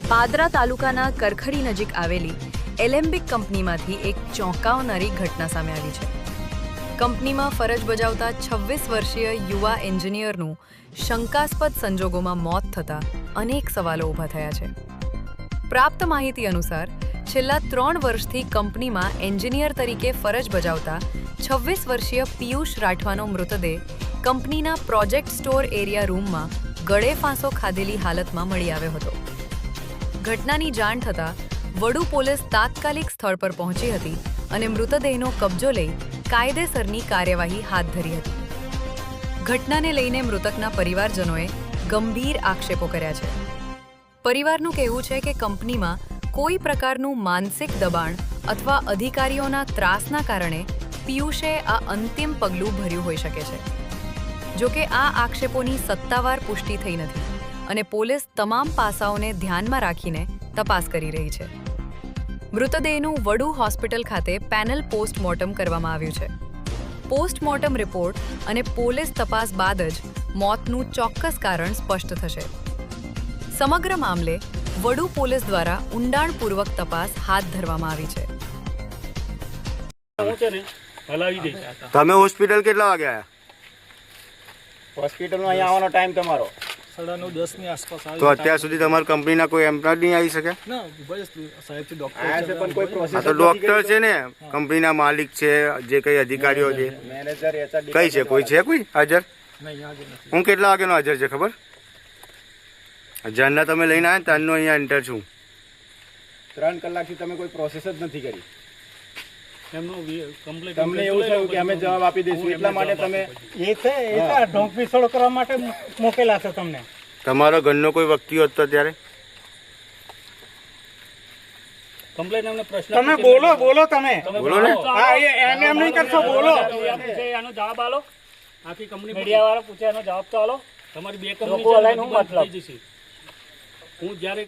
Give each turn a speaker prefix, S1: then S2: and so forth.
S1: પાદરા તાલુકાના કરખડી નજીક આવેલી એલેમ્બિક કંપનીમાંથી એક ચોંકાવનારી ઘટના સામે આવી છે। કંપનીમાં ફરજ બજાવતા 26 વર્ષીય યુવા એન્જિનિયરનું શંકાસ્પદ સંજોગોમાં મોત થતાં અનેક સવાલો ઊભા થયા છે। પ્રાપ્ત માહિતી અનુસાર છેલ્લા 3 વર્ષથી કંપનીમાં એન્જિનિયર તરીકે ફરજ બજાવતા 26 વર્ષીય પિયુષ રાઠવાનો મૃતદેહ કંપનીના પ્રોજેક્ટ સ્ટોર એરિયા રૂમમાં ગળે ફાંસો ખાધેલી હાલતમાં મળી આવ્યો હતો। ઘટનાની જાણ થતાં વડુ પોલીસ તાત્કાલિક સ્થળ પર પહોંચી હતી અને મૃતદેહનો કબજો લઈ કાયદેસરની કાર્યવાહી હાથ ધરી હતી। ઘટનાને લઈને મૃતકના પરિવારજનોએ ગંભીર આક્ષેપો કર્યા છે। પરિવારનું કહેવું છે કે કંપનીમાં કોઈ પ્રકારનું માનસિક દબાણ અથવા અધિકારીઓના ત્રાસના કારણે પિયુષે આ અંતિમ પગલું ભર્યું હોઈ શકે છે। જોકે આ આક્ષેપોની સત્તાવાર પુષ્ટિ થઈ નથી અને પોલીસ તમામ પાસાઓને ધ્યાનમાં રાખીને તપાસ કરી રહી છે। મૃતદેહનું વડુ હોસ્પિટલ ખાતે પેનલ પોસ્ટમોર્ટમ કરવામાં આવ્યું છે। પોસ્ટમોર્ટમ રિપોર્ટ અને પોલીસ તપાસ બાદ જ મોતનું ચોક્કસ કારણ સ્પષ્ટ થશે। સમગ્ર મામલે વડુ પોલીસ દ્વારા ઊંડાણપૂર્વક તપાસ હાથ ધરવામાં આવી છે।
S2: તમે હોસ્પિટલ કેટલા વાગે આવ્યા?
S3: હોસ્પિટલમાં અહીંયા આવવાનો ટાઈમ તમારો
S4: 9:30 ની આસપાસ આવ્યો।
S2: તો અત્યાર સુધી તમારી કંપનીના કોઈ એમ્પ્લોય નહીં આવી શકે?
S4: ના બસ સાહેબથી ડોક્ટર
S3: આયા છે પણ કોઈ પ્રોસેસ
S2: આ તો ડોક્ટર છે ને, કંપનીના માલિક છે, જે કઈ અધિકારીઓ છે,
S3: મેનેજર એચઆર
S2: કઈ છે? કોઈ છે કોઈ હાજર?
S4: નહીં આજે નથી।
S2: હું કેટલા વાગ્યાનો હાજર છે ખબર? જ્યારના તમે લઈને આવ્યા ત્યારનો અહીંયા એન્ટર છું।
S3: 3 કલાકથી તમે કોઈ પ્રોસેસ જ નથી કરી।
S4: કમ્પ્લીટ
S3: તમને એવું થયું કે અમે જવાબ આપી દઈશું એટલા માટે તમે
S5: ઢોંગ પીછોડ કરવા માટે મોકલેલા છે તમને।
S2: તમારો ઘરનો કોઈ વ્યક્તિ હોત તો ત્યારે
S4: કમ્પ્લીટ એમને પ્રશ્ન
S5: તમે બોલો તમે
S2: બોલો ને।
S5: હા એને એમ નહીં કરશો, બોલો।
S4: આનો જવાબ આલો। આખી કંપની
S5: મીડિયા વાળા પૂછે એનો જવાબ તો આલો।
S4: તમારી બે
S5: લોકો અલાઈને હું મતલબ?
S4: કંપની હું જ્યારે